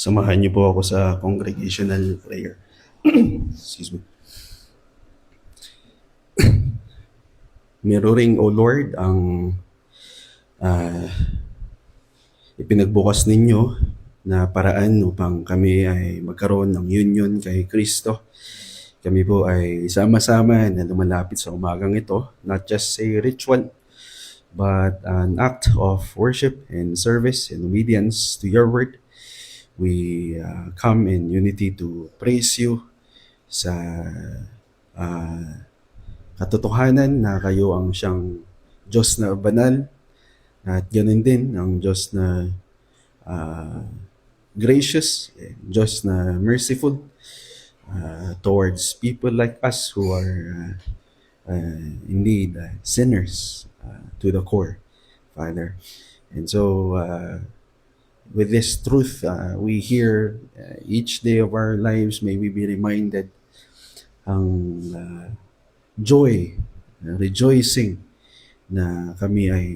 Samahan niyo po ako sa congregational prayer. Excuse me. Mirroring, O Lord, ang ipinagbukas ninyo na paraan upang kami ay magkaroon ng union kay Kristo. Kami po ay sama-sama na lumalapit sa umagang ito, not just a ritual, but an act of worship and service and obedience to your word. We come in unity to praise you sa katotohanan na kayo ang siyang Diyos na banal at ganoon din ang Diyos na gracious, Diyos na merciful towards people like us who are indeed sinners to the core, Father. And so with this truth we hear each day of our lives, may we be reminded ang joy, rejoicing na kami ay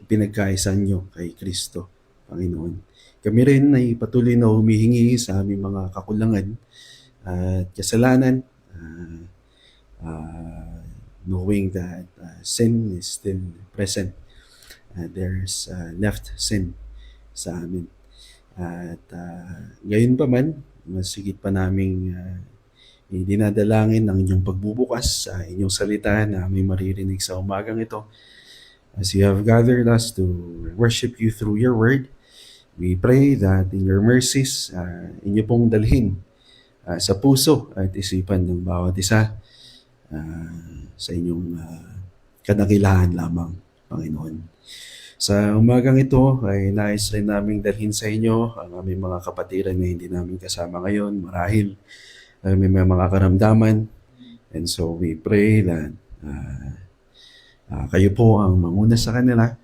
pinagkaisan nyo kay Kristo, Panginoon. Kami rin ay patuloy na humihingi sa aming mga kakulangan at kasalanan, knowing that sin is still present. There's left sin sa amin. At gayon pa man, mas higit pa naming dinadalangin ang inyong pagbubukas sa inyong salita na may maririnig sa umagang ito. As you have gathered us to worship you through your word, we pray that in your mercies, inyo pong dalhin sa puso at isipan ng bawat isa sa inyong kadakilahan lamang, Panginoon. Sa umagang ito ay nais rin naming dalhin sa inyo ang aming mga kapatiran na hindi namin kasama ngayon. Marahil may mga karamdaman. And so we pray that kayo po ang manguna sa kanila.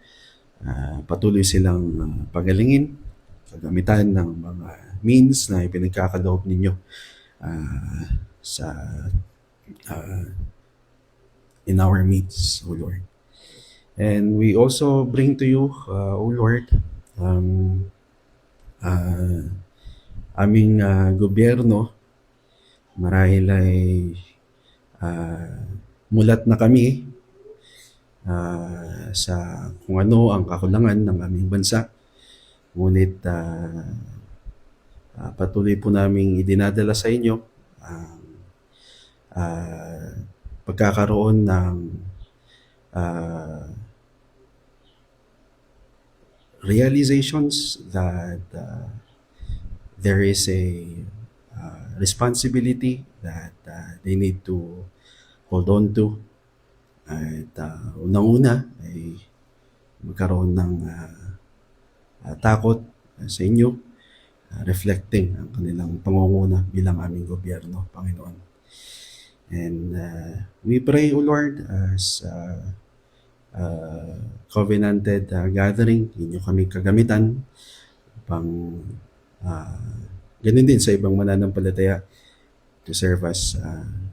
Patuloy silang pagalingin, kagamitan ng mga means na ipinagkakaloob ninyo in our midst, O Lord. And we also bring to you, O Lord, aming gobyerno. Marahil ay mulat na kami sa kung ano ang kakulangan ng aming bansa. Ngunit patuloy po naming idinadala sa inyo ang pagkakaroon ng realizations that there is a responsibility that they need to hold on to. At unang-una ay magkaroon ng takot sa inyo, reflecting ang kanilang pangunguna bilang aming gobyerno, Panginoon. And we pray, O Lord, as covenanted gathering, inyo kami kagamitan upang ganun din sa ibang mananampalataya to serve as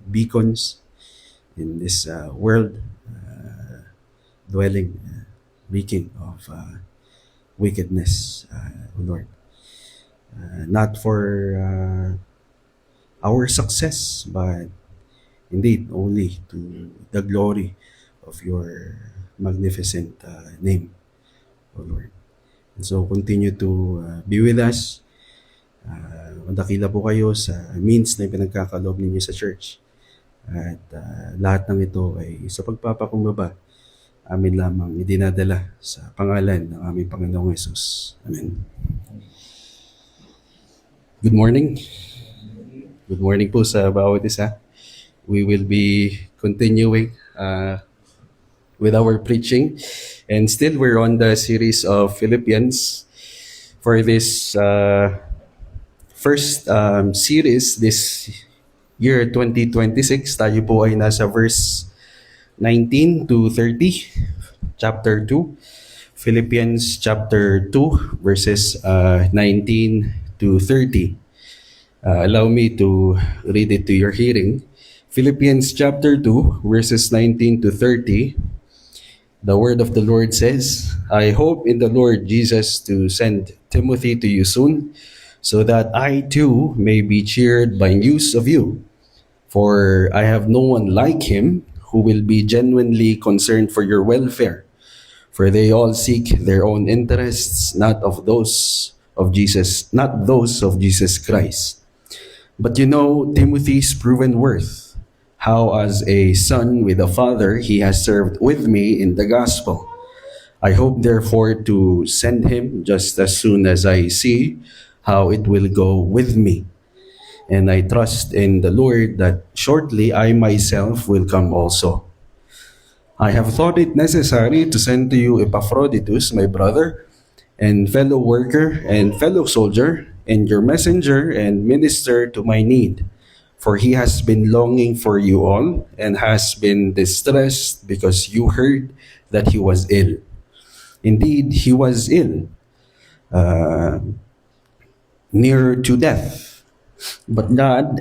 beacons in this world, dwelling, reeking of wickedness, O Lord. Not for our success, but indeed only to the glory of your magnificent name, O Lord. And so continue to be with us. Madakila po kayo sa means na pinagkakaloob ninyo sa church. At lahat ng ito ay sa pagpapakumbaba, amin lamang idinadala sa pangalan ng aming Panginoong Hesus. Amen. Good morning. Good morning po sa bawat isa. We will be continuing with our preaching. And still we're on the series of Philippians. For this first series, this year 2026, tayo po ay nasa verse 19 to 30, chapter 2. Philippians chapter 2, verses 19 to 30. Allow me to read it to your hearing. Philippians chapter 2, verses 19 to 30. The word of the Lord says, I hope in the Lord Jesus to send Timothy to you soon, so that I too may be cheered by news of you. For I have no one like him who will be genuinely concerned for your welfare. For they all seek their own interests, not those of Jesus Christ. But you know Timothy's proven worth, how as a son with a father he has served with me in the gospel. I hope therefore to send him just as soon as I see how it will go with me. And I trust in the Lord that shortly I myself will come also. I have thought it necessary to send to you Epaphroditus, my brother, and fellow worker and fellow soldier, and your messenger and minister to my need. For he has been longing for you all, and has been distressed because you heard that he was ill. Indeed, he was ill, uh, near to death. But God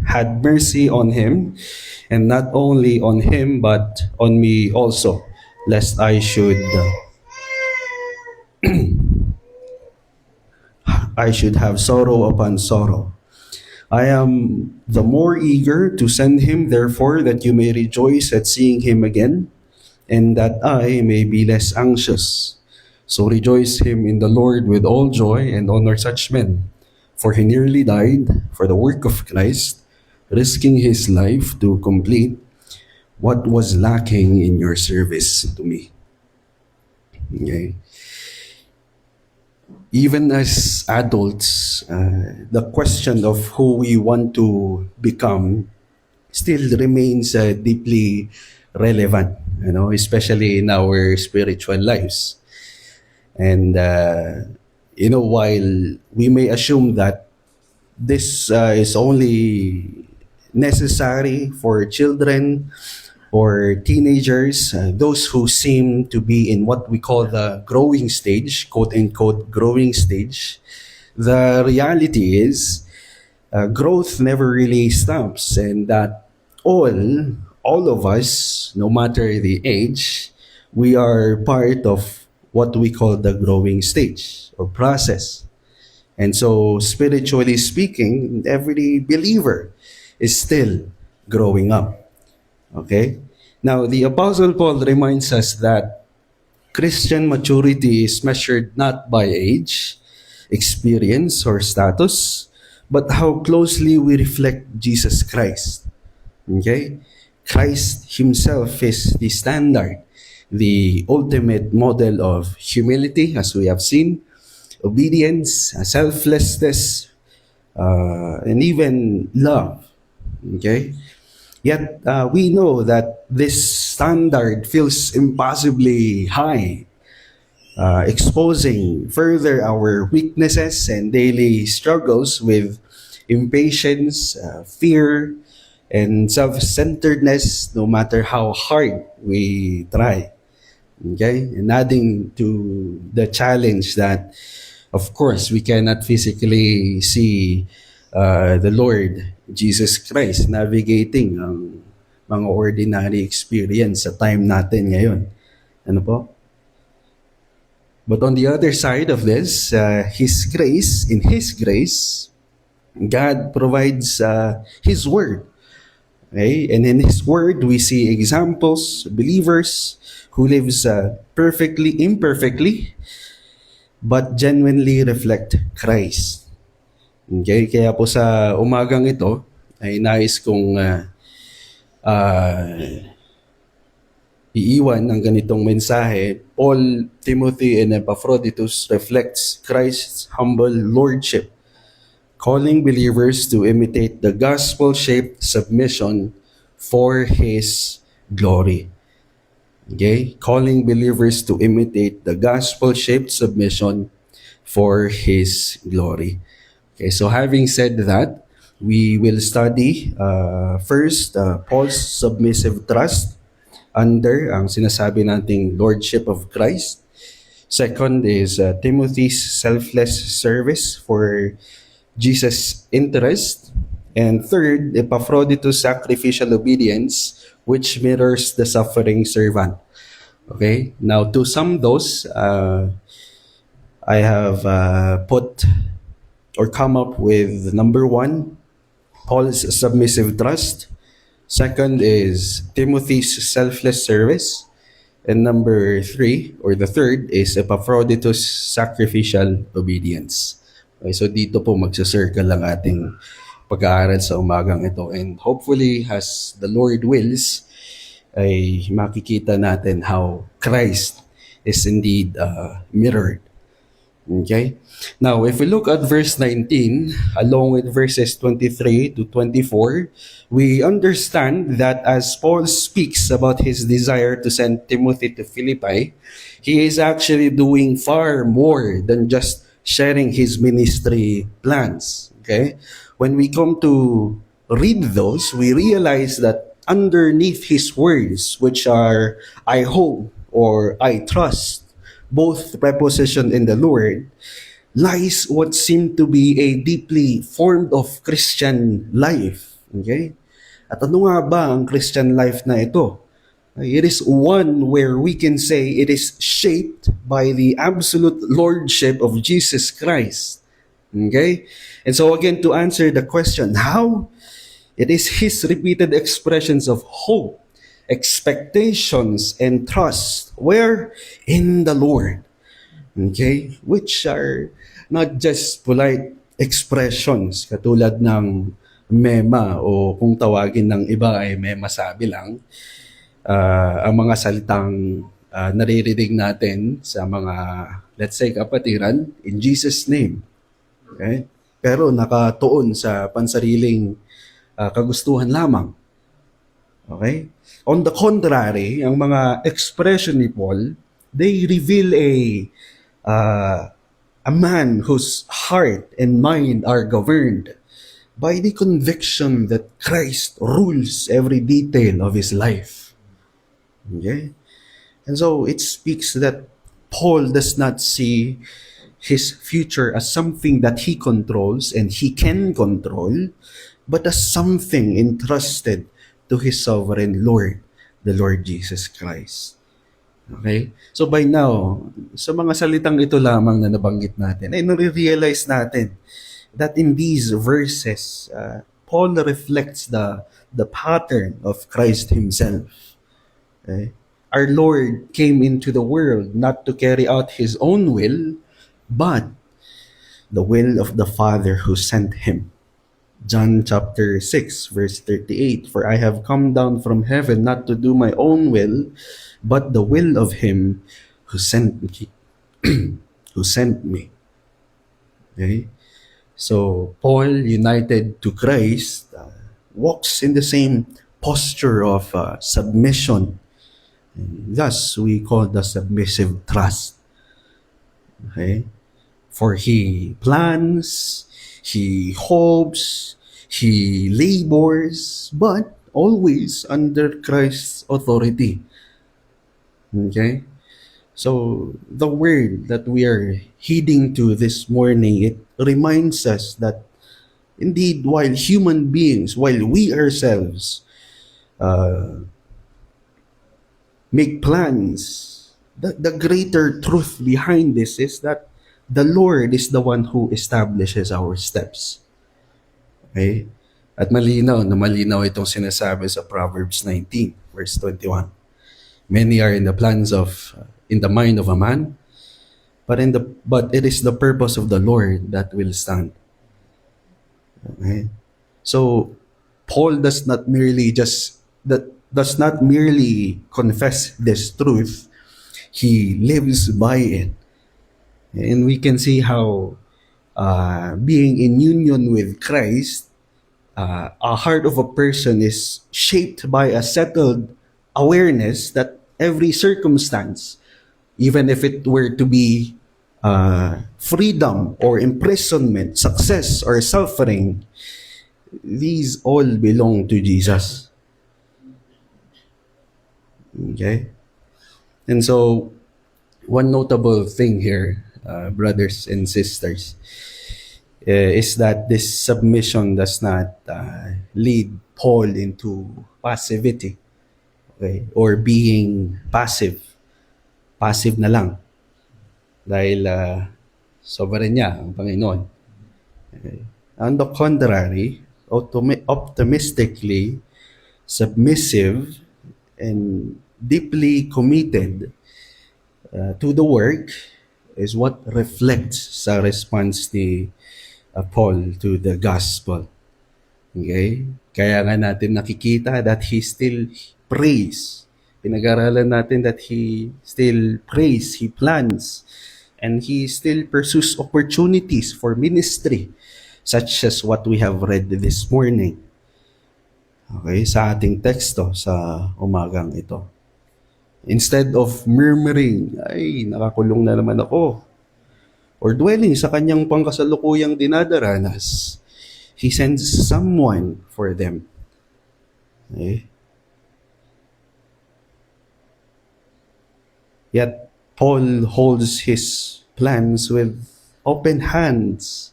had mercy on him, and not only on him but on me also, lest I should have sorrow upon sorrow. I am the more eager to send him, therefore, that you may rejoice at seeing him again, and that I may be less anxious. So rejoice him in the Lord with all joy, and honor such men. For he nearly died for the work of Christ, risking his life to complete what was lacking in your service to me. Okay? Even as adults, the question of who we want to become still remains deeply relevant, especially in our spiritual lives. And, while we may assume that this is only necessary for children or teenagers, those who seem to be in what we call the growing stage, quote unquote, growing stage, the reality is growth never really stops, and that all of us, no matter the age, we are part of what we call the growing stage or process. And so, spiritually speaking, every believer is still growing up. Okay? Now, the Apostle Paul reminds us that Christian maturity is measured not by age, experience, or status, but how closely we reflect Jesus Christ. Okay? Christ himself is the standard, the ultimate model of humility, as we have seen, obedience, selflessness, and even love. Okay? Yet we know that this standard feels impossibly high, exposing further our weaknesses and daily struggles with impatience, fear, and self-centeredness, no matter how hard we try. Okay? And adding to the challenge that, of course, we cannot physically see the Lord Jesus Christ navigating ang mga ordinary experience sa time natin ngayon. Ano po? But on the other side of this, in His grace, God provides His Word. Okay? And in His Word, we see examples, believers who lives imperfectly, but genuinely reflect Christ. Okay? Kaya po sa umagang ito, ay nais kong iiwan ng ganitong mensahe. Paul, Timothy, and Epaphroditus reflects Christ's humble lordship, calling believers to imitate the gospel-shaped submission for His glory. Okay? Calling believers to imitate the gospel-shaped submission for His glory. Okay, so having said that, we will study first Paul's submissive trust under ang sinasabi nating Lordship of Christ. Second is Timothy's selfless service for Jesus' interest. And third, Epaphroditus' sacrificial obedience, which mirrors the suffering servant. Okay, now to sum those, I have put or come up with number one, Paul's submissive trust. Second is Timothy's selfless service. And number three, or the third, is Epaphroditus' sacrificial obedience. Okay, so dito po magsa-circle lang ating pag-aaral sa umagang ito. And hopefully, as the Lord wills, ay makikita natin how Christ is indeed mirrored. Okay? Now, if we look at verse 19, along with verses 23 to 24, we understand that as Paul speaks about his desire to send Timothy to Philippi, he is actually doing far more than just sharing his ministry plans. Okay? When we come to read those, we realize that underneath his words, which are I hope or I trust, both preposition in the Lord, lies what seemed to be a deeply formed of Christian life. Okay? At ano nga ba ang Christian life na ito? It is one where we can say it is shaped by the absolute lordship of Jesus Christ. Okay? And so again, to answer the question, how? It is His repeated expressions of hope, expectations, and trust. Where? In the Lord. Okay? Which are not just polite expressions katulad ng mema o kung tawagin ng iba ay mema sabi lang. Ang mga salitang naririnig natin sa mga, let's say, kapatiran, in Jesus' name. Okay? Pero nakatuon sa pansariling kagustuhan lamang. Okay? On the contrary, ang mga expression ni Paul, they reveal a man whose heart and mind are governed by the conviction that Christ rules every detail of his life. Okay? And so it speaks that Paul does not see his future as something that he controls and he can control, but as something entrusted to his sovereign Lord, the Lord Jesus Christ. Okay? So by now, sa mga salitang ito lamang na nabanggit natin, ay nare-realize natin that in these verses, Paul reflects the pattern of Christ himself. Okay? Our Lord came into the world not to carry out his own will, but the will of the Father who sent him. John chapter 6, verse 38, "For I have come down from heaven not to do my own will, but the will of him who sent me." Who sent me. Okay? So, Paul, united to Christ, walks in the same posture of submission. And thus, we call the submissive trust. Okay? For he plans, he hopes, he labors, but always under Christ's authority. Okay? So, the word that we are heeding to this morning, it reminds us that indeed, while human beings, while we ourselves make plans, the greater truth behind this is that the Lord is the one who establishes our steps. Okay? At malinaw itong sinasabi sa Proverbs 19, verse 21. Many are in the mind of a man, but it is the purpose of the Lord that will stand. Okay? So Paul does not merely confess this truth, he lives by it. And we can see how being in union with Christ, a heart of a person is shaped by a settled awareness that every circumstance, even if it were to be freedom or imprisonment, success or suffering, these all belong to Jesus. Okay? And so, one notable thing here, brothers and sisters, is that this submission does not lead Paul into passivity, okay, or being passive na lang. Dahil Sovereign niya, ang Panginoon. Okay. On the contrary, optimistically submissive and deeply committed to the work is what reflects sa response ni Paul to the gospel. Okay? Kaya nga natin nakikita that he still prays. Pinag-aralan natin that he still prays, he plans, and he still pursues opportunities for ministry, such as what we have read this morning. Okay, sa ating teksto sa umagang ito. Instead of murmuring, ay, nakakulong na naman ako, or dwelling sa kanyang pangkasalukuyang dinadaranas, he sends someone for them. Okay? Yet, Paul holds his plans with open hands.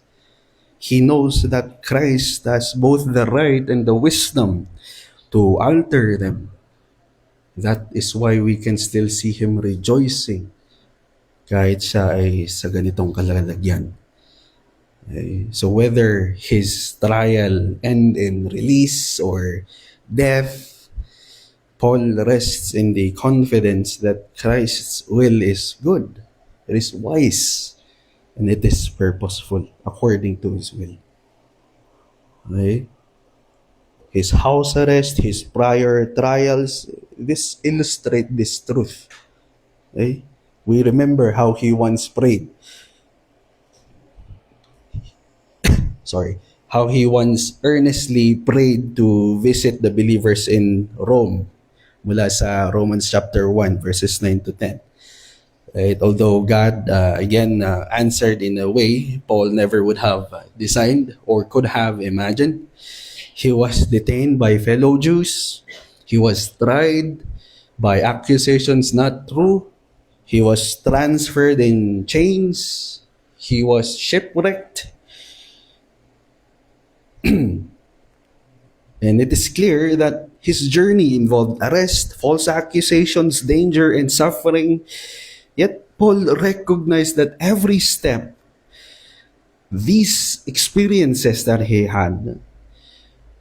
He knows that Christ has both the right and the wisdom to alter them. That is why we can still see him rejoicing kahit siya ay sa ganitong kalalagyan. Okay? So whether his trial end in release or death, Paul rests in the confidence that Christ's will is good, it is wise, and it is purposeful according to his will. Okay? His house arrest, his prior trials, this illustrate this truth. Okay? We remember how he once prayed. How he once earnestly prayed to visit the believers in Rome mula sa Romans chapter 1 verses 9 to 10. Right? Although God answered in a way Paul never would have designed or could have imagined. He was detained by fellow Jews. He was tried by accusations not true. He was transferred in chains. He was shipwrecked. And it is clear that his journey involved arrest, false accusations, danger, and suffering. Yet Paul recognized that every step, these experiences that he had,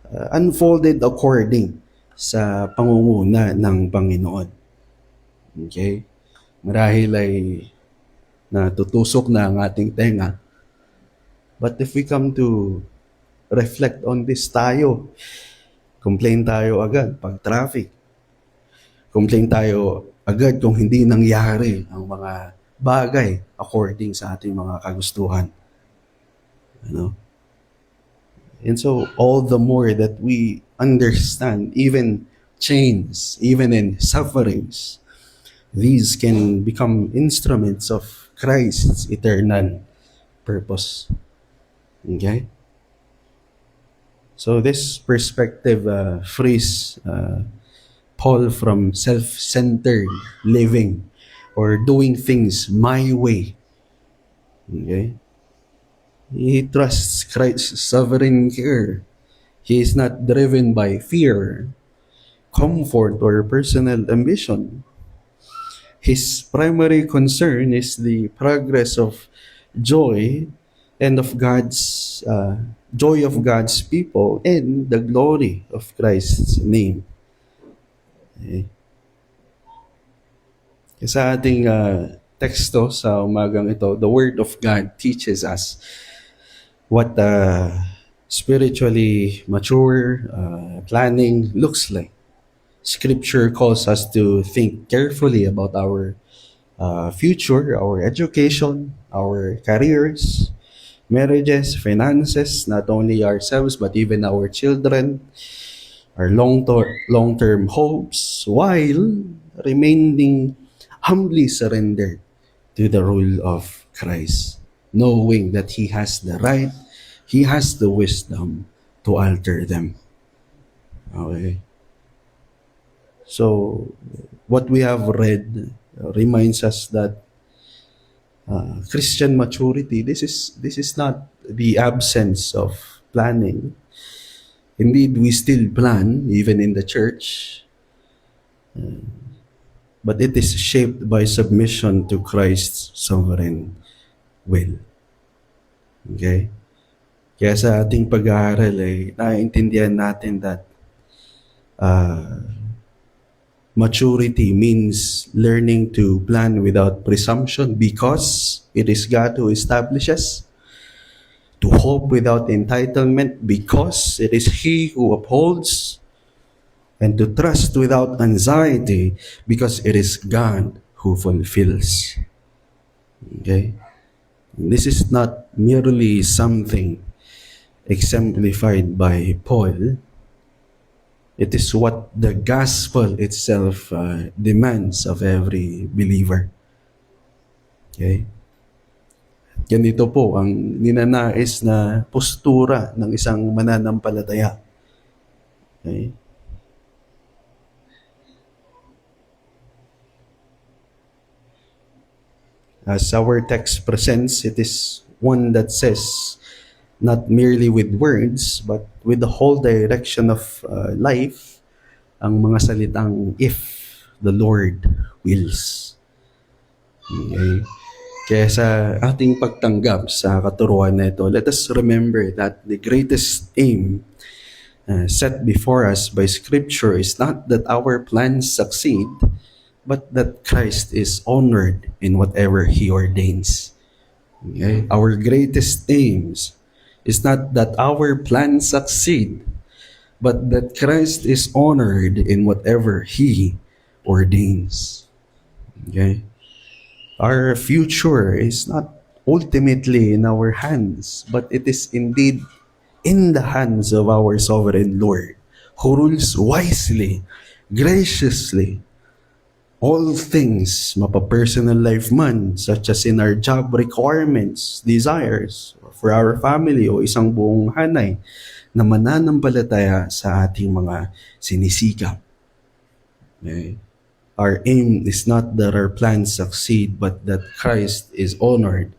unfolded according sa pangunguna ng Panginoon. Okay? Marahil ay natutusok na ang ating tenga. But if we come to reflect on this tayo, complain tayo agad pag traffic. Complain tayo agad kung hindi nangyari ang mga bagay according sa ating mga kagustuhan. And so, all the more that we understand, even chains, even in sufferings, these can become instruments of Christ's eternal purpose. Okay? So, this perspective frees Paul from self-centered living or doing things my way. Okay? He trusts Christ's sovereign care. He is not driven by fear, comfort, or personal ambition. His primary concern is the progress of joy and of God's joy of God's people and the glory of Christ's name. Okay. Sa ating teksto sa umagang ito, the Word of God teaches us what spiritually mature planning looks like. Scripture calls us to think carefully about our future, our education, our careers, marriages, finances, not only ourselves but even our children, our long-term hopes, while remaining humbly surrendered to the rule of Christ, knowing that He has the right, He has the wisdom to alter them. Okay. So, what we have read reminds us that Christian maturity, this is not the absence of planning. Indeed, we still plan, even in the church, but it is shaped by submission to Christ's sovereign will. Okay? Kaya sa ating pag-aaral ay naiintindihan natin that maturity means learning to plan without presumption because it is God who establishes, to hope without entitlement because it is He who upholds, and to trust without anxiety because it is God who fulfills. Okay? This is not merely something exemplified by Paul. It is what the gospel itself demands of every believer. Okay? Ganito po ang ninanais na postura ng isang mananampalataya. Okay? As our text presents, it is one that says, not merely with words, but with the whole direction of life, ang mga salitang, if the Lord wills. Okay? Kaya sa ating pagtanggap sa katuruan na ito, let us remember that the greatest aim set before us by Scripture is not that our plans succeed, but that Christ is honored in whatever He ordains. Okay? Our greatest aims is not that our plans succeed, but that Christ is honored in whatever He ordains. Okay? Our future is not ultimately in our hands, but it is indeed in the hands of our sovereign Lord, who rules wisely, graciously, all things, mapa-personal life man, such as in our job requirements, desires, for our family o isang buong hanay, na mananampalataya sa ating mga sinisikap. Okay? Our aim is not that our plans succeed, but that Christ is honored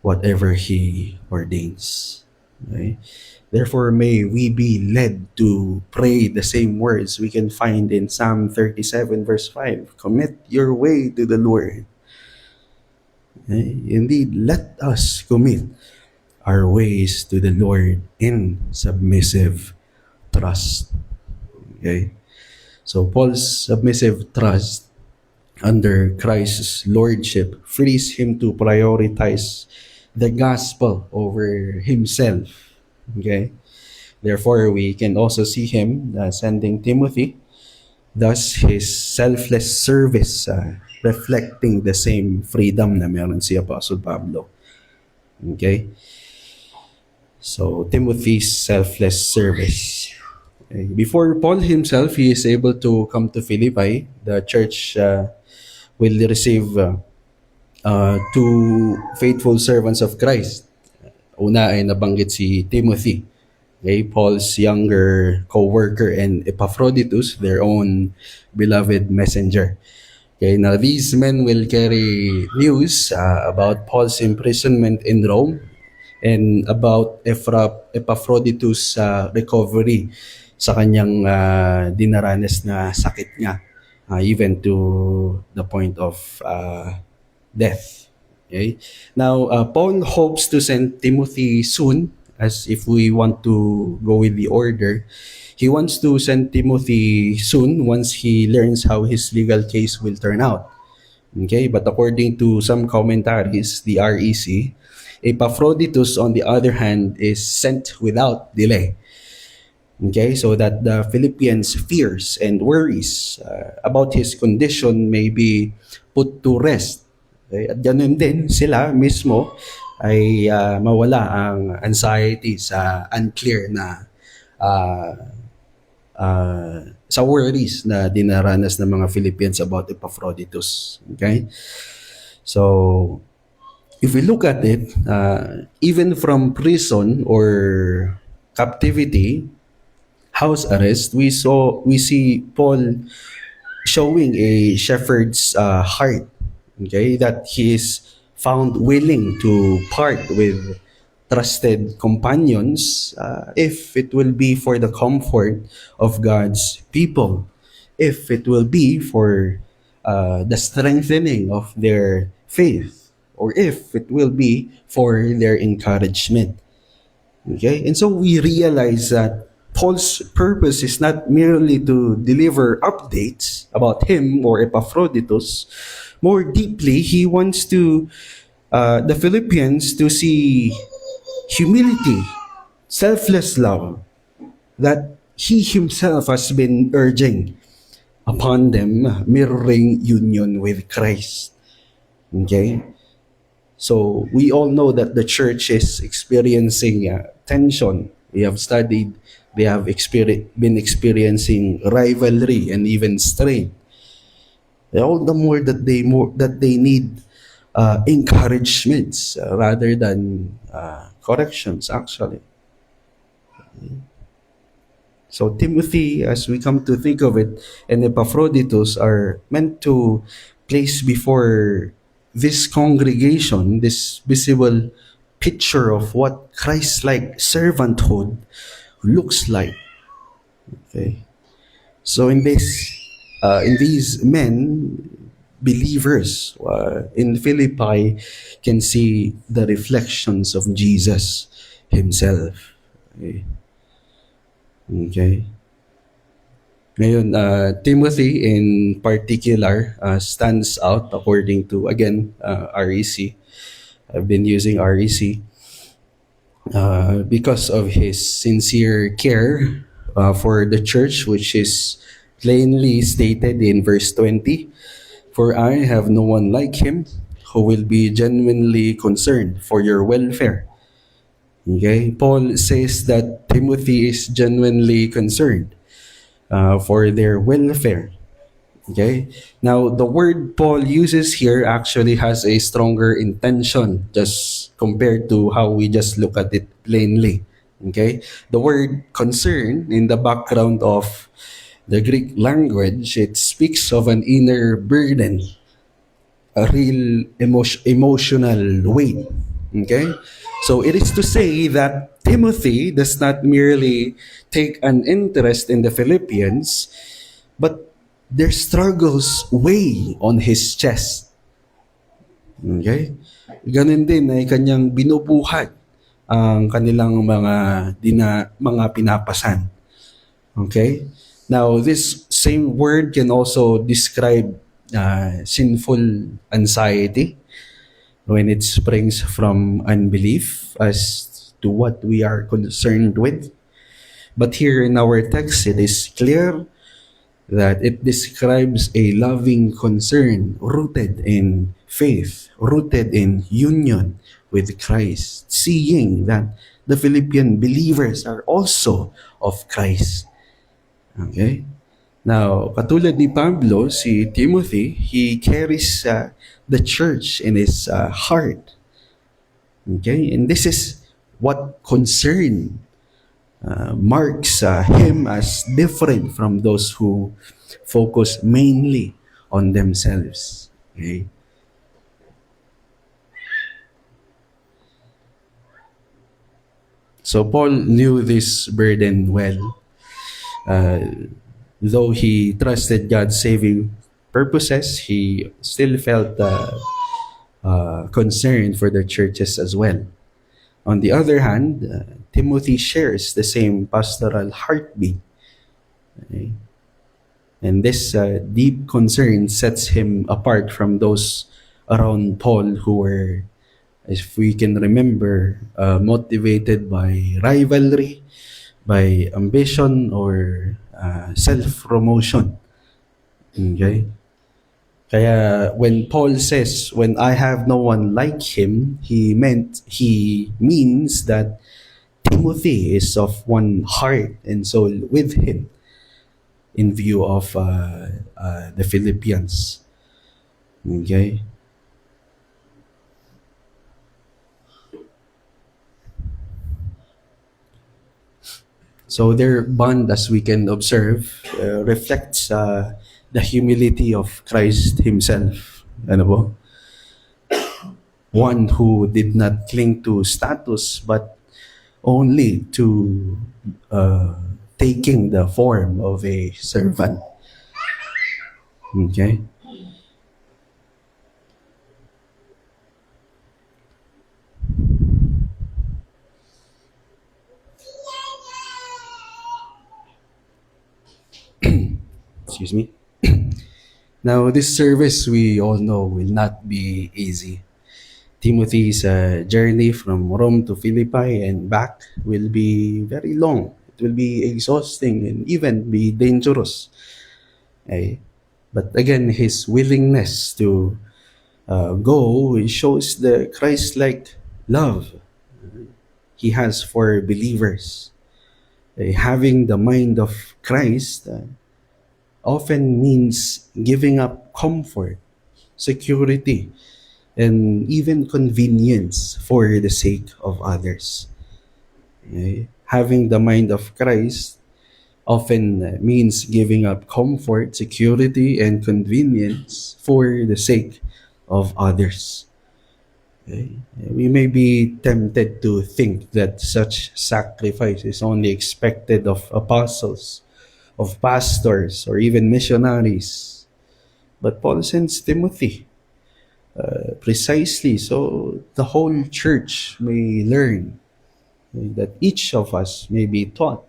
whatever He ordains. Okay? Therefore, may we be led to pray the same words we can find in Psalm 37 verse 5. Commit your way to the Lord. Okay? Indeed, let us commit our ways to the Lord in submissive trust. Okay? So Paul's submissive trust under Christ's lordship frees him to prioritize the gospel over himself. Okay? Therefore, we can also see him sending Timothy, thus his selfless service reflecting the same freedom na meron si Apostle Pablo. Okay? So, Timothy's selfless service. Okay. Before Paul himself, he is able to come to Philippi. The church will receive two faithful servants of Christ. Una ay nabanggit si Timothy, okay, Paul's younger co-worker, and Epaphroditus, their own beloved messenger. Okay, now these men will carry news about Paul's imprisonment in Rome and about Epaphroditus' recovery sa kanyang dinaranas na sakit niya, even to the point of death. Okay? Now, Paul hopes to send Timothy soon, as if we want to go with the order. He wants to send Timothy soon once he learns how his legal case will turn out. Okay? But according to some commentaries, the REC, Epaphroditus, on the other hand, is sent without delay. Okay, so that the Philippians' fears and worries about his condition may be put to rest. Okay? At ganun din sila mismo ay mawala ang anxiety sa unclear na sa worries na dinaranas ng mga Philippians about Epaphroditus. Okay? So, if we look at it, even from prison or captivity, house arrest, we see Paul showing a shepherd's heart. Okay, that he is found willing to part with trusted companions if it will be for the comfort of God's people, if it will be for the strengthening of their faith, or if it will be for their encouragement. Okay? And so we realize that Paul's purpose is not merely to deliver updates about him or Epaphroditus. More deeply, he wants the Philippians to see humility, selfless love that he himself has been urging upon them, mirroring union with Christ. Okay? So we all know that the church is experiencing tension. We have studied, they have been experiencing rivalry and even strain. All the more that they need encouragements rather than corrections, actually. So Timothy, as we come to think of it, and Epaphroditus are meant to place before this congregation this visible picture of what Christ-like servanthood looks like. Okay, so in these men, believers in Philippi can see the reflections of Jesus himself. Okay. Ngayon, Timothy in particular stands out according to, again, REC. I've been using REC because of his sincere care for the church, which is plainly stated in verse 20. For I have no one like him who will be genuinely concerned for your welfare. Okay, Paul says that Timothy is genuinely concerned for their welfare. Okay, now the word Paul uses here actually has a stronger intention just compared to how we just look at it plainly. Okay, the word concern in the background of the Greek language, it speaks of an inner burden, a real emotional weight. Okay? So it is to say that Timothy does not merely take an interest in the Philippians, but their struggles weigh on his chest. Okay? Ganun din ay kanyang binubuhat ang kanilang mga pinapasan. Okay? Now, this same word can also describe sinful anxiety when it springs from unbelief as to what we are concerned with. But here in our text, it is clear that it describes a loving concern rooted in faith, rooted in union with Christ, seeing that the Philippian believers are also of Christ. Okay? Now, katulad ni Pablo, si Timothy, he carries the church in his heart. Okay? And this is what concern marks him as different from those who focus mainly on themselves. Okay? So Paul knew this burden well. Though he trusted God's saving purposes, he still felt concerned for the churches as well. On the other hand, Timothy shares the same pastoral heartbeat. Okay? And this deep concern sets him apart from those around Paul who were, if we can remember, motivated by rivalry, by ambition, or self-promotion. Okay? Kaya when Paul says, when I have no one like him, he means that Timothy is of one heart and soul with him in view of the Philippians. Okay? So their bond, as we can observe, reflects the humility of Christ himself. Ano po? One who did not cling to status but only to taking the form of a servant. Okay? excuse me. Now, this service, we all know, will not be easy. Timothy's journey from Rome to Philippi and back will be very long. It will be exhausting and even be dangerous. Okay? But again, his willingness to go shows the Christ-like love he has for believers. Having the mind of Christ often means giving up comfort, security, and even convenience for the sake of others. Having the mind of Christ often means giving up comfort, security, and convenience for the sake of others. We may be tempted to think that such sacrifice is only expected of apostles, of pastors, or even missionaries. But Paul sends Timothy precisely so the whole church may learn, that each of us may be taught.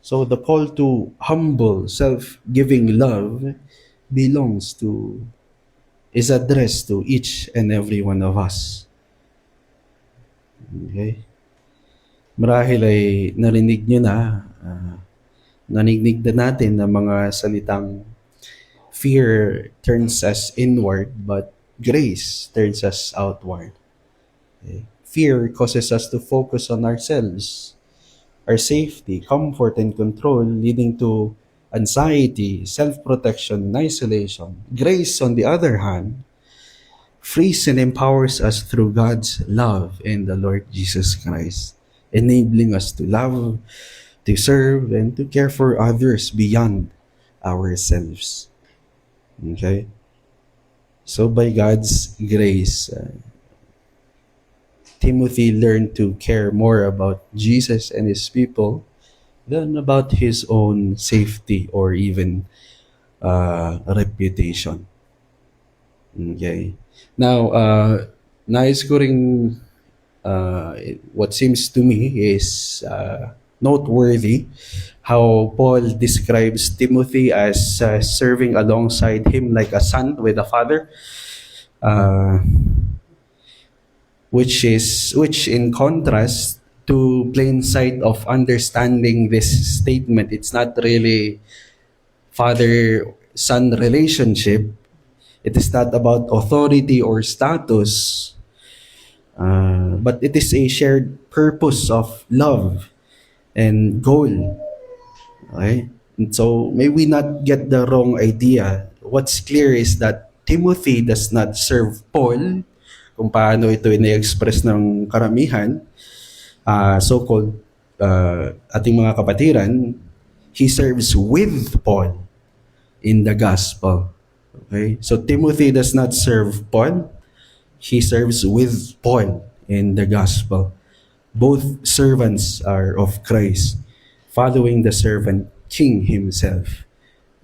So the call to humble, self-giving love is addressed to each and every one of us. Okay? Marahil ay narinig nyo na, narinig na natin ng mga salitang fear turns us inward, but grace turns us outward. Okay? Fear causes us to focus on ourselves, our safety, comfort, and control, leading to anxiety, self-protection, and isolation. Grace, on the other hand, frees and empowers us through God's love in the Lord Jesus Christ, enabling us to love, to serve, and to care for others beyond ourselves. Okay? So by God's grace, Timothy learned to care more about Jesus and his people than about his own safety or even reputation. Okay. Now, nais ko ring what seems to me is noteworthy how Paul describes Timothy as serving alongside him like a son with a father, which in contrast to plain sight of understanding this statement, it's not really father-son relationship. It is not about authority or status, but it is a shared purpose of love and goal. Okay? And so may we not get the wrong idea. What's clear is that Timothy does not serve Paul, kung paano ito ina-express ng karamihan, so-called ating mga kapatiran. He serves with Paul in the gospel. Okay? So Timothy does not serve Paul. He serves with Paul in the gospel. Both servants are of Christ, following the servant king himself,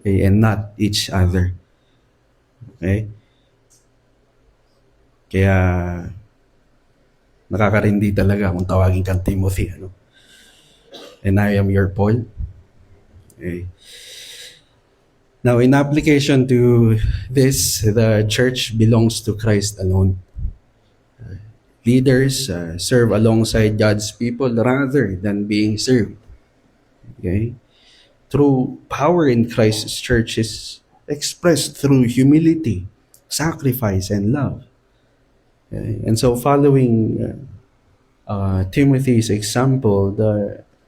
okay, and not each other. Okay? Kaya nakakarindi talaga kung tawagin kang Timothy. Ano? And I am your Paul. Okay. Now, in application to this, the church belongs to Christ alone. Leaders serve alongside God's people rather than being served. Okay? True power in Christ's church is expressed through humility, sacrifice, and love. Okay? And so following Timothy's example,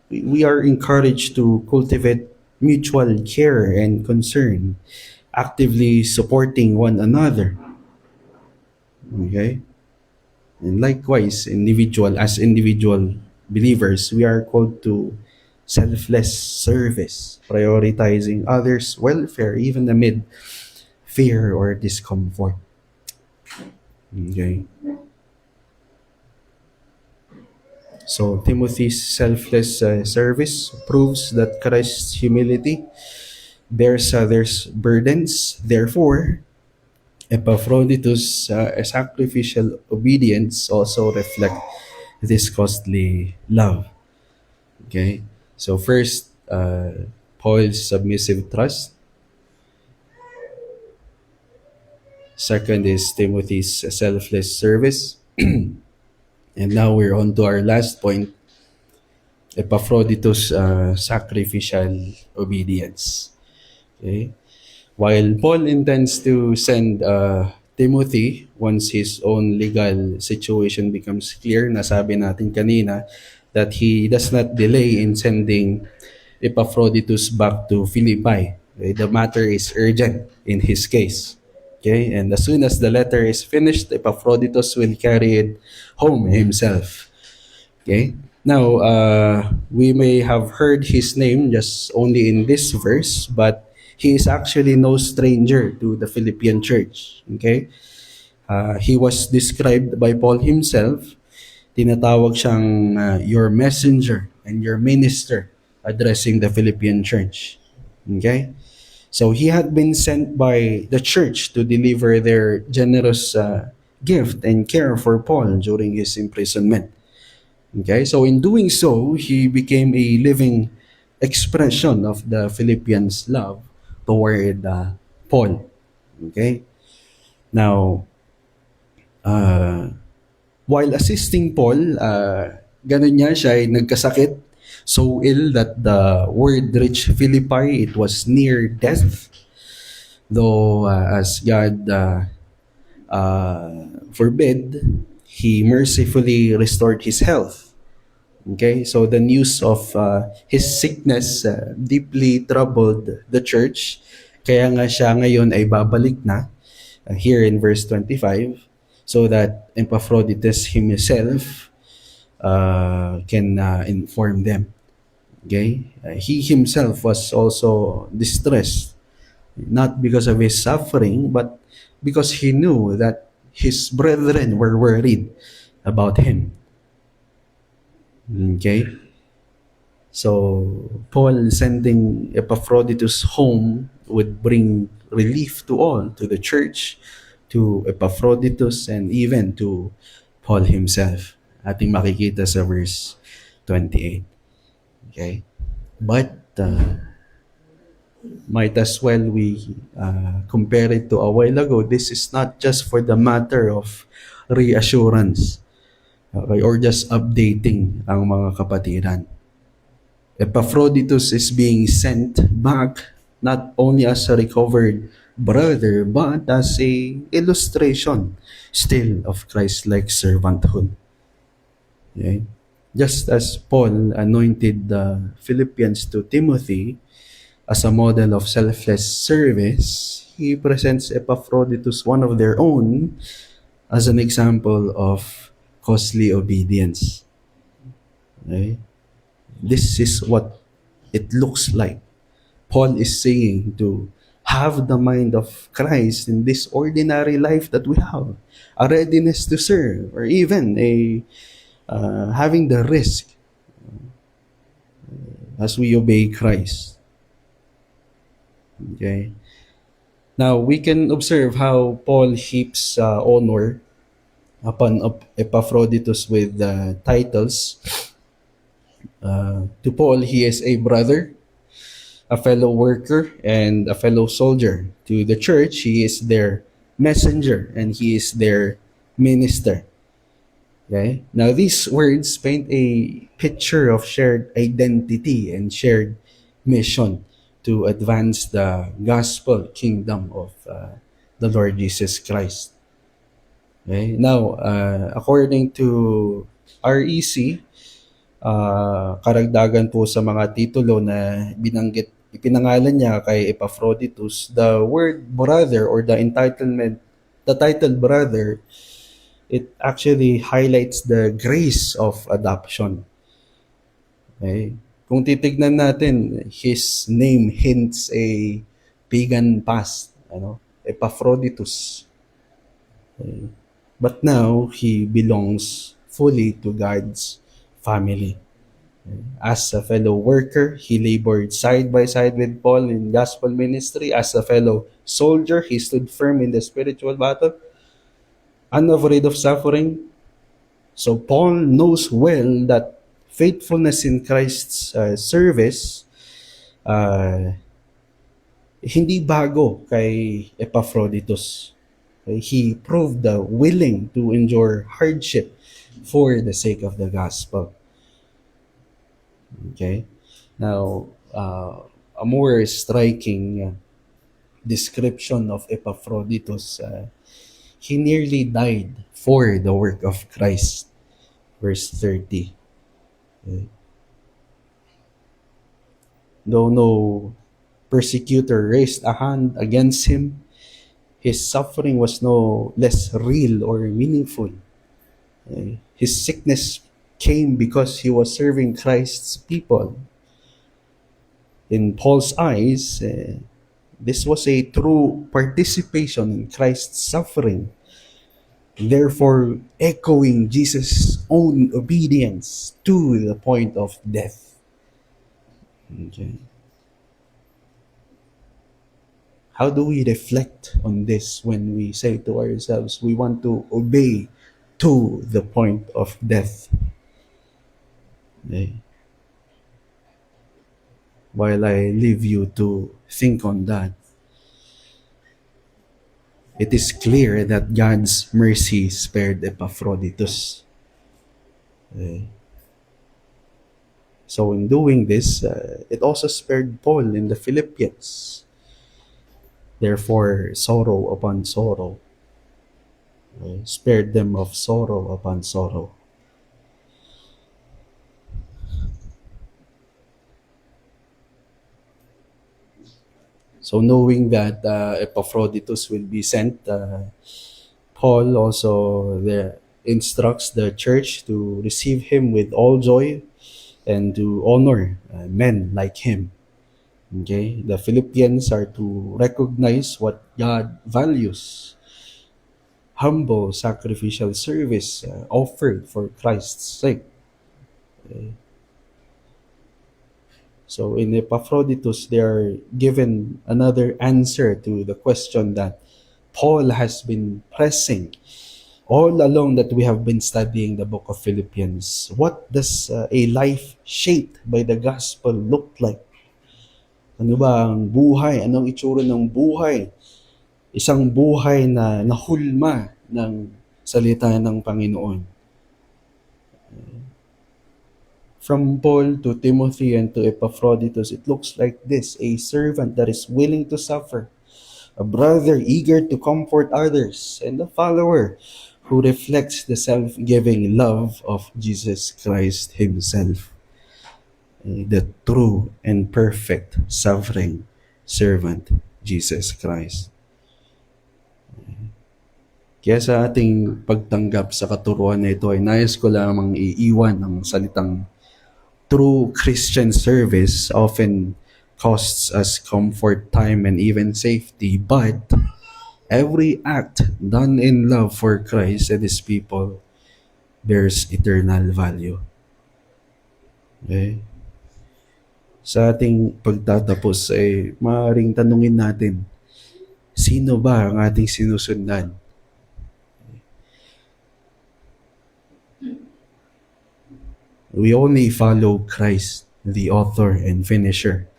we are encouraged to cultivate mutual care and concern, actively supporting one another. Okay? And likewise, as individual believers, we are called to selfless service, prioritizing others' welfare even amid fear or discomfort. Okay? So Timothy's selfless service proves that Christ's humility bears others' burdens. Therefore, Epaphroditus' sacrificial obedience also reflect this costly love. Okay? So first, Paul's submissive trust. Second is Timothy's selfless service. And now we're on to our last point, Epaphroditus' sacrificial obedience. Okay? While Paul intends to send Timothy once his own legal situation becomes clear, nasabi natin kanina that he does not delay in sending Epaphroditus back to Philippi. Okay? The matter is urgent in his case. Okay? And as soon as the letter is finished, Epaphroditus will carry it home himself. Okay? Now, we may have heard his name just only in this verse, but he is actually no stranger to the Philippian church. Okay? He was described by Paul himself. Tinatawag siyang your messenger and your minister, addressing the Philippian church. Okay? So he had been sent by the church to deliver their generous gift and care for Paul during his imprisonment. Okay, so in doing so, he became a living expression of the Philippians' love toward Paul. Okay, now, while assisting Paul, ganun niya, siya ay nagkasakit, so ill that the word reached Philippi, it was near death. Though as God forbid, he mercifully restored his health. Okay, so the news of his sickness deeply troubled the church. Kaya nga siya ngayon ay babalik na here in verse 25 so that Epaphroditus himself can inform them. Okay, he himself was also distressed, not because of his suffering, but because he knew that his brethren were worried about him. Okay? So, Paul sending Epaphroditus home would bring relief to all, to the church, to Epaphroditus, and even to Paul himself. Ating makikita sa verse 28. Okay? But, might as well we compare it to a while ago. This is not just for the matter of reassurance. Okay, or just updating ang mga kapatiran. Epaphroditus is being sent back not only as a recovered brother, but as a illustration still of Christ-like servanthood. Okay? Just as Paul anointed the Philippians to Timothy as a model of selfless service, he presents Epaphroditus, one of their own, as an example of costly obedience. Okay? This is what it looks like. Paul is saying to have the mind of Christ in this ordinary life that we have, a readiness to serve, or even a having the risk as we obey Christ. Okay. Now we can observe how Paul heaps honor upon Epaphroditus with titles. To Paul, he is a brother, a fellow worker, and a fellow soldier. To the church, he is their messenger and he is their minister. Okay? Now, these words paint a picture of shared identity and shared mission to advance the gospel kingdom of the Lord Jesus Christ. Okay? Now, according to REC, karagdagan po sa mga titulo na ipinangalan niya kay Epaphroditus, the word brother or the title brother, it actually highlights the grace of adoption. Okay? Kung titignan natin, his name hints a pagan past, Epaphroditus. Okay? But now, he belongs fully to God's family. As a fellow worker, he labored side by side with Paul in gospel ministry. As a fellow soldier, he stood firm in the spiritual battle, unafraid of suffering. So Paul knows well that faithfulness in Christ's service uh, hindi bago kay Epaphroditus. Okay? He proved willing to endure hardship for the sake of the gospel. Okay? Now, a more striking description of Epaphroditus, he nearly died for the work of Christ. Verse 30. Okay? Though no persecutor raised a hand against him, his suffering was no less real or meaningful. His sickness came because he was serving Christ's people. In Paul's eyes, this was a true participation in Christ's suffering, therefore echoing Jesus' own obedience to the point of death. Okay. How do we reflect on this when we say to ourselves, we want to obey to the point of death? Okay. While I leave you to think on that, it is clear that God's mercy spared Epaphroditus. Okay. So in doing this, it also spared Paul in the Philippians. Therefore, sorrow upon sorrow. Spared them of sorrow upon sorrow. So knowing that Epaphroditus will be sent, Paul also instructs the church to receive him with all joy and to honor men like him. Okay, the Philippians are to recognize what God values: humble sacrificial service offered for Christ's sake. Okay. So in Epaphroditus, they are given another answer to the question that Paul has been pressing all along that we have been studying the book of Philippians. What does a life shaped by the gospel look like? Ano ba ang buhay? Anong itsura ng buhay? Isang buhay na nahulma ng salita ng Panginoon. From Paul to Timothy and to Epaphroditus, it looks like this: a servant that is willing to suffer, a brother eager to comfort others, and a follower who reflects the self-giving love of Jesus Christ Himself, the true and perfect suffering servant, Jesus Christ. Kaya sa ating pagtanggap sa katuruan na ito ay nais ko lamang iiwan ang salitang true Christian service often costs us comfort, time, and even safety, but every act done in love for Christ and His people bears eternal value. Okay? Sa ating pagtatapos ay maaaring tanungin natin, sino ba ang ating sinusundan? We only follow Christ, the author and finisher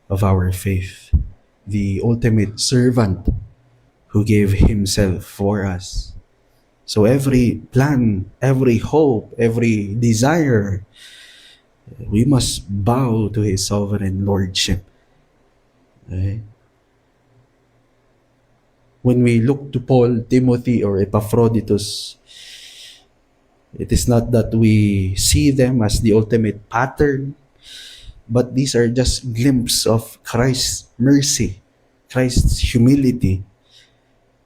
of our faith, the ultimate servant who gave Himself for us. So every plan, every hope, every desire, we must bow to His sovereign lordship. Okay? When we look to Paul, Timothy, or Epaphroditus, it is not that we see them as the ultimate pattern, but these are just glimpses of Christ's mercy, Christ's humility,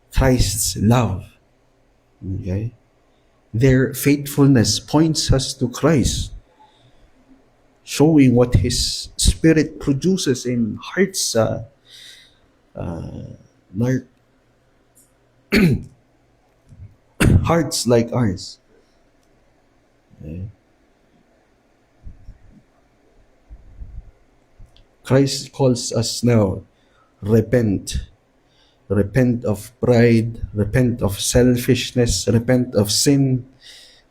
Christ's love. Okay? Their faithfulness points us to Christ, showing what His Spirit produces in hearts hearts like ours. Okay. Christ calls us now, repent. Repent of pride, repent of selfishness, repent of sin,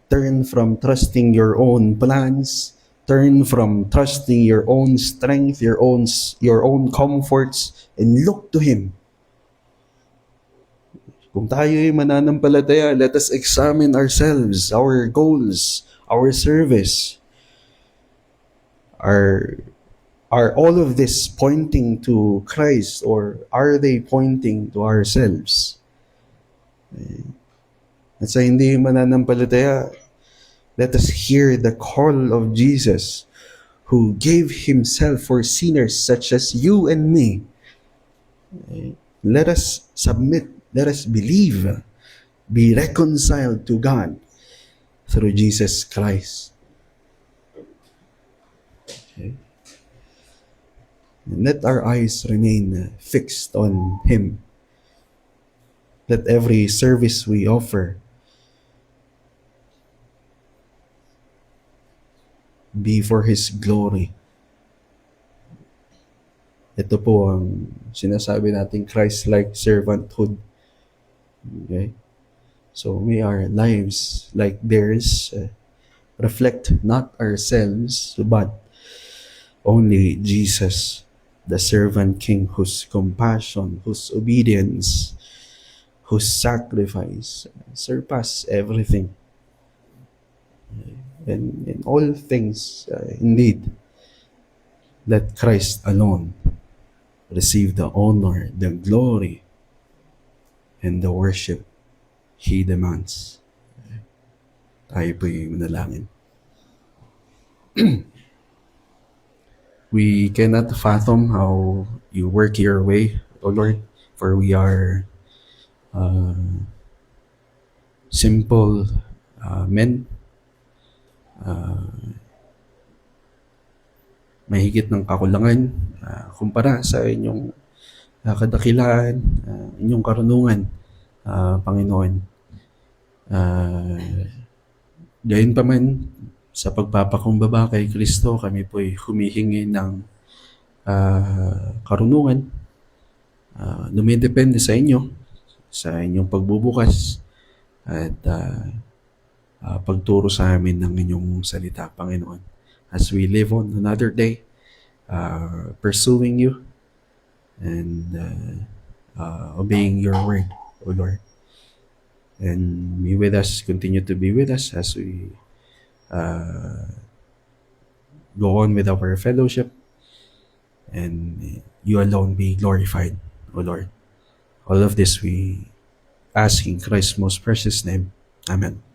turn from trusting your own plans Turn from trusting your own strength, your own comforts, and look to Him. Kung tayo ay mananampalataya, let us examine ourselves, our goals, our service. Are all of this pointing to Christ, or are they pointing to ourselves? At sa hindi mananampalataya, let us hear the call of Jesus, who gave Himself for sinners such as you and me. Let us submit, let us believe, be reconciled to God through Jesus Christ. Okay. And let our eyes remain fixed on Him. Let every service we offer be for His glory. Ito po ang sinasabi nating Christ-like servanthood. Okay? So may our lives like theirs reflect not ourselves, but only Jesus, the servant king, whose compassion, whose obedience, whose sacrifice surpass everything. And in all things, indeed, let Christ alone receive the honor, the glory, and the worship He demands. Tayo po'y manalangin. We cannot fathom how you work your way, O Lord, for we are simple men, mahigit ng kakulangan kumpara sa inyong kadakilaan, inyong karunungan, Panginoon. Gayon pa man, sa pagpapakumbaba kay Kristo, kami po'y humihingi ng karunungan. Dumidepende sa inyo, sa inyong pagbubukas at pagturo sa amin ng inyong salita, Panginoon. As we live on another day, pursuing you and obeying your word, O Lord. And be with us, continue to be with us as we go on with our fellowship, and you alone be glorified, O Lord. All of this we ask in Christ's most precious name. Amen.